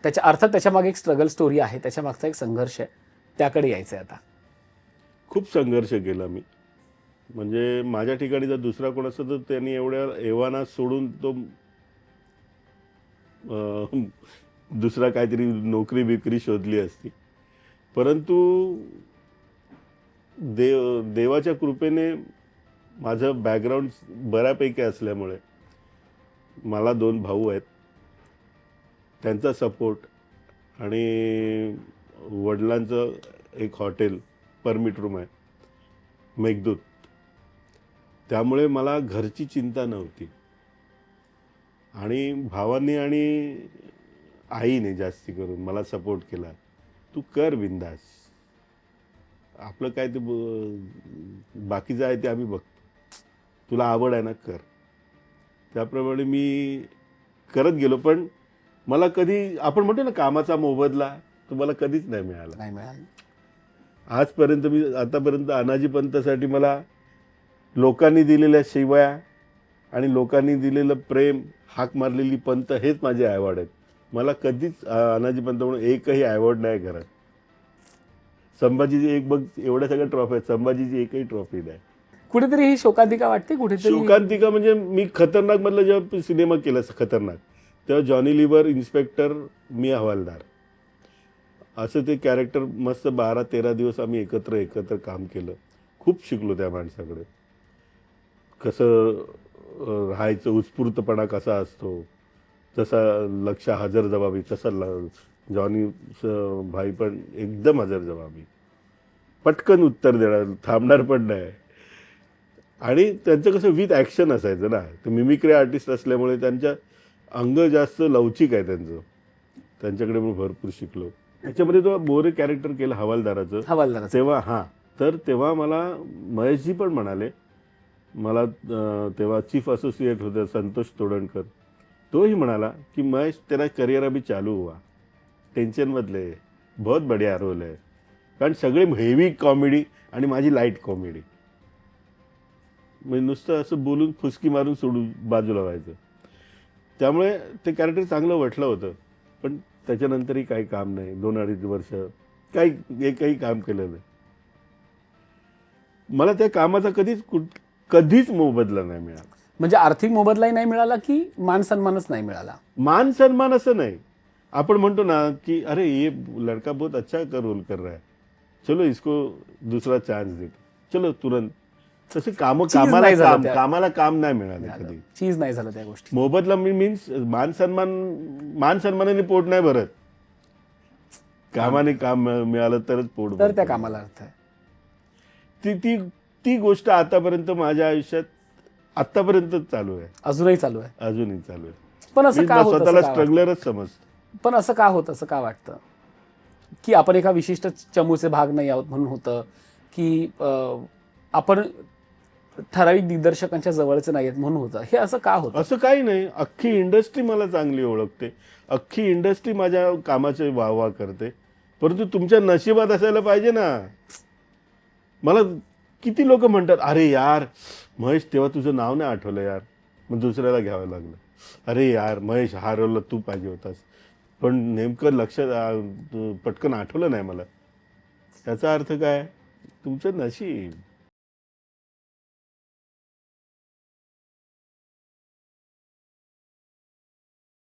त्याच्या अर्थात त्याच्या मागे एक स्ट्रगल स्टोरी आहे, त्याच्या मागचा एक संघर्ष आहे, त्याकडे यायचं आहे आता. खूप संघर्ष केला मी. म्हणजे माझ्या ठिकाणी जर दुसरा कोण असतं तर त्यांनी एवढ्या एव्हाना सोडून तो दुसरा काहीतरी नोकरी बिकरी शोधली असती. परंतु देवाच्या कृपेने माझं बॅकग्राऊंड बऱ्यापैकी असल्यामुळे, मला 2 भाऊ आहेत, त्यांचा सपोर्ट आणि वडिलांचं एक हॉटेल परमिट रूम आहे मेघदूत, त्यामुळे मला घरची चिंता नव्हती. आणि भावांनी आणि आईने जास्ती करून मला सपोर्ट केला. तू कर बिंदास, आपलं काय ते बाकीचं आहे ते आम्ही बघतो, तुला आवड आहे ना कर. त्याप्रमाणे मी करत गेलो. पण मला कधी आपण म्हणतो ना कामाचा मोबदला, तो मला कधीच नाही मिळाला. आजपर्यंत मी आतापर्यंत अनाजी पंतसाठी मला लोकांनी दिलेल्या शिव्या आणि लोकांनी दिलेलं प्रेम, हाक मारलेली पंत, हेच माझे अवॉर्ड आहेत. मला कधीच अनाजी पंत म्हणून एकही अवॉर्ड नाही करत. संभाजीची एक बघ, एवढ्या सगळ्या ट्रॉफी आहेत, संभाजीची एकही ट्रॉफी नाही. कुठेतरी ही शोकांतिका वाटते. कुठेतरी शोकांतिका म्हणजे मी खतरनाक मधलं जेव्हा सिनेमा केला खतरनाक, तेव्हा जॉनी लिव्हर इन्स्पेक्टर, मी हवालदार, असं ते कॅरेक्टर मस्त 12-13 दिवस आम्ही एकत्र काम केलं. खूप शिकलो त्या माणसाकडे, कसं राहायचं, उत्स्फूर्तपणा कसा असतो, तसा लक्ष हजर जबाबी, तसा जॉनी भाई पण एकदम हजर जबाबी, पटकन उत्तर देणार, थांबणार पण नाही. आणि त्यांचं कसं विथ ॲक्शन असायचं ना, ते मिमिक्री आर्टिस्ट असल्यामुळे त्यांच्या अंग जास्त लवचिक आहे त्यांच्याकडे मी भरपूर शिकलो. त्याच्यामध्ये तो बोरे कॅरेक्टर केलं हवालदाराचं, तेव्हा मला महेशजी पण म्हणाले, मला तेव्हा चीफ असोसिएट होते संतोष तोडणकर, तोही म्हणाला की महेश तेरा करियर अभी चालू हुआ, टेन्शन मधले बहुत बढ़िया रोल आहे. कारण सगळे हेवी कॉमेडी आणि माझी लाईट कॉमेडी, म्हणजे नुसतं असं बोलून फुसकी मारून सोडून बाजूला व्हायचं. त्यामुळे ते कॅरेक्टर चांगलं वाटलं होतं. पण त्याच्यानंतरही काही काम नाही, 2-2.5 वर्ष एकही काम केलं नाही. मला त्या कामाचा कधीच मोबदला नाही मिळाला. म्हणजे आर्थिक मोबदलाही नाही मिळाला की मान सन्मानच नाही मिळाला? मान सन्मान असं नाही, आपण म्हणतो ना की अरे ये लड़का बहुत अच्छा रोल कर रहा है, चलो इसको दूसरा चान्स देतो, चलो तुरंत. तसे कामाला काम नाही मिळाले कधी, चीज नाही झालं त्या गोष्टी. मोबदला मीन्स मान सन्मानाने पोट नाही भरत, कामाने काम मिळालं तरच पोट, तर त्या कामाला अर्थ आहे. ती गोष्ट आतापर्यंत माझ्या आयुष्यात आतापर्यंत चालू आहे, अजूनही चालू आहे. पण असं का होतं? स्वतःला स्ट्रगलरच समजतो. पण असं का होतं, असं का वाटतं की आपण एका विशिष्ट चमूचे भाग नाही आहोत म्हणून होतं, की आपण ठराविक दिग्दर्शकांच्या जवळचे नाही आहेत म्हणून होतं? हे असं का होतं? असं काही नाही, अख्खी इंडस्ट्री मला चांगली ओळखते, अख्खी इंडस्ट्री माझ्या कामाचे वाहवा करते. परंतु तुमच्या नशिबात असायला पाहिजे ना. मला किती लोक म्हणतात, अरे यार महेश तेव्हा तुझं नाव नाही आठवलं यार, मग दुसऱ्याला घ्यावं लागलं. अरे यार महेश हा रोलला तू पाहिजे होतास, पण नेमकं लक्षात पटकन आठवलं नाही मला. त्याचा अर्थ काय? तुमचं नशीब.